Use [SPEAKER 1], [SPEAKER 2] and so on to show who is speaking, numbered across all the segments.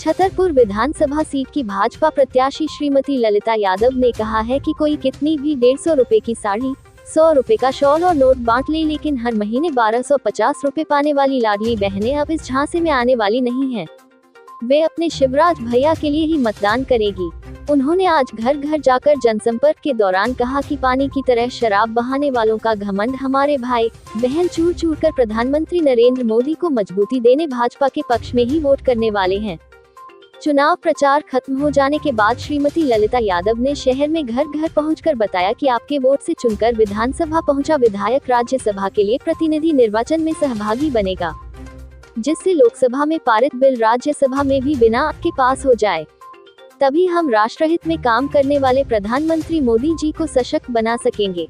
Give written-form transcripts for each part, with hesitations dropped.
[SPEAKER 1] छतरपुर विधानसभा seat की भाजपा प्रत्याशी श्रीमती ललिता यादव ने कहा है कि कोई कितनी भी 150 रुपए की साड़ी, 100 रुपए का शॉल और नोट बांट ले, लेकिन हर महीने 1250 रुपए पाने वाली लाडली बहनें अब इस झांसे में आने वाली नहीं है। वे अपने शिवराज भैया के लिए ही मतदान करेगी। उन्होंने आज घर घर जाकर जनसंपर्क के दौरान कहा कि पानी की तरह शराब बहाने वालों का घमंड हमारे भाई बहन चूर चूर कर प्रधानमंत्री नरेंद्र मोदी को मजबूती देने भाजपा के पक्ष में ही वोट करने वाले हैं। चुनाव प्रचार खत्म हो जाने के बाद श्रीमती ललिता यादव ने शहर में घर घर पहुंचकर बताया कि आपके वोट से चुनकर विधानसभा पहुंचा विधायक राज्यसभा के लिए प्रतिनिधि निर्वाचन में सहभागी बनेगा, जिससे लोकसभा में पारित बिल राज्यसभा में भी बिना आपके पास हो जाए। तभी हम राष्ट्रहित में काम करने वाले प्रधानमंत्री मोदी जी को सशक्त बना सकेंगे।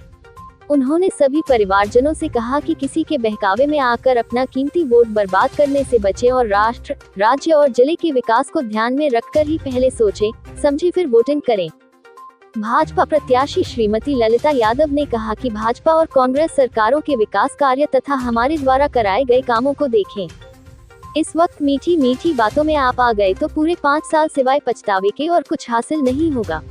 [SPEAKER 1] उन्होंने सभी परिवारजनों से कहा कि किसी के बहकावे में आकर अपना कीमती वोट बर्बाद करने से बचें और राष्ट्र, राज्य और जिले के विकास को ध्यान में रखकर ही पहले सोचें, समझे फिर वोटिंग करें। भाजपा प्रत्याशी श्रीमती ललिता यादव ने कहा कि भाजपा और कांग्रेस सरकारों के विकास कार्य तथा हमारे द्वारा कराए गए कामों को देखें। इस वक्त मीठी मीठी बातों में आप आ गए तो पूरे 5 साल सिवाय पछतावे के और कुछ हासिल नहीं होगा।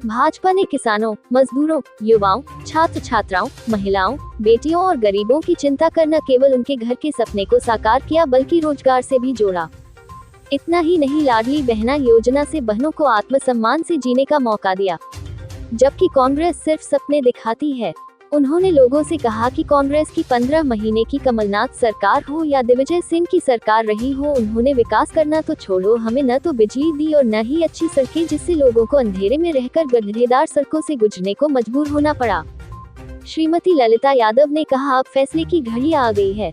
[SPEAKER 1] भाजपा ने किसानों, मजदूरों, युवाओं, छात्र छात्राओं, महिलाओं, बेटियों और गरीबों की चिंता करना केवल उनके घर के सपने को साकार किया बल्कि रोजगार से भी जोड़ा। इतना ही नहीं, लाडली बहना योजना से बहनों को आत्मसम्मान से जीने का मौका दिया, जबकि कांग्रेस सिर्फ सपने दिखाती है। उन्होंने लोगों से कहा कि कांग्रेस की 15 महीने की कमलनाथ सरकार हो या दिग्विजय सिंह की सरकार रही हो, उन्होंने विकास करना तो छोड़ो, हमें न तो बिजली दी और न ही अच्छी सड़कें, जिससे लोगों को अंधेरे में रहकर गड्ढेदार सड़कों से गुजरने को मजबूर होना पड़ा। श्रीमती ललिता यादव ने कहा, अब फैसले की घड़ी आ गई है।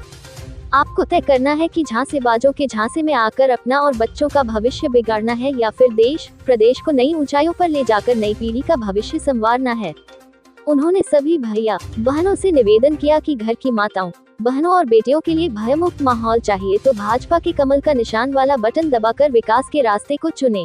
[SPEAKER 1] आपको तय करना है कि झांसेबाजों के झांसे में आकर अपना और बच्चों का भविष्य बिगाड़ना है या फिर देश प्रदेश को नई ऊंचाइयों पर ले जाकर नई पीढ़ी का भविष्य संवारना है। उन्होंने सभी भैया बहनों से निवेदन किया कि घर की माताओं, बहनों और बेटियों के लिए भयमुक्त माहौल चाहिए तो भाजपा के कमल का निशान वाला बटन दबाकर विकास के रास्ते को चुनें।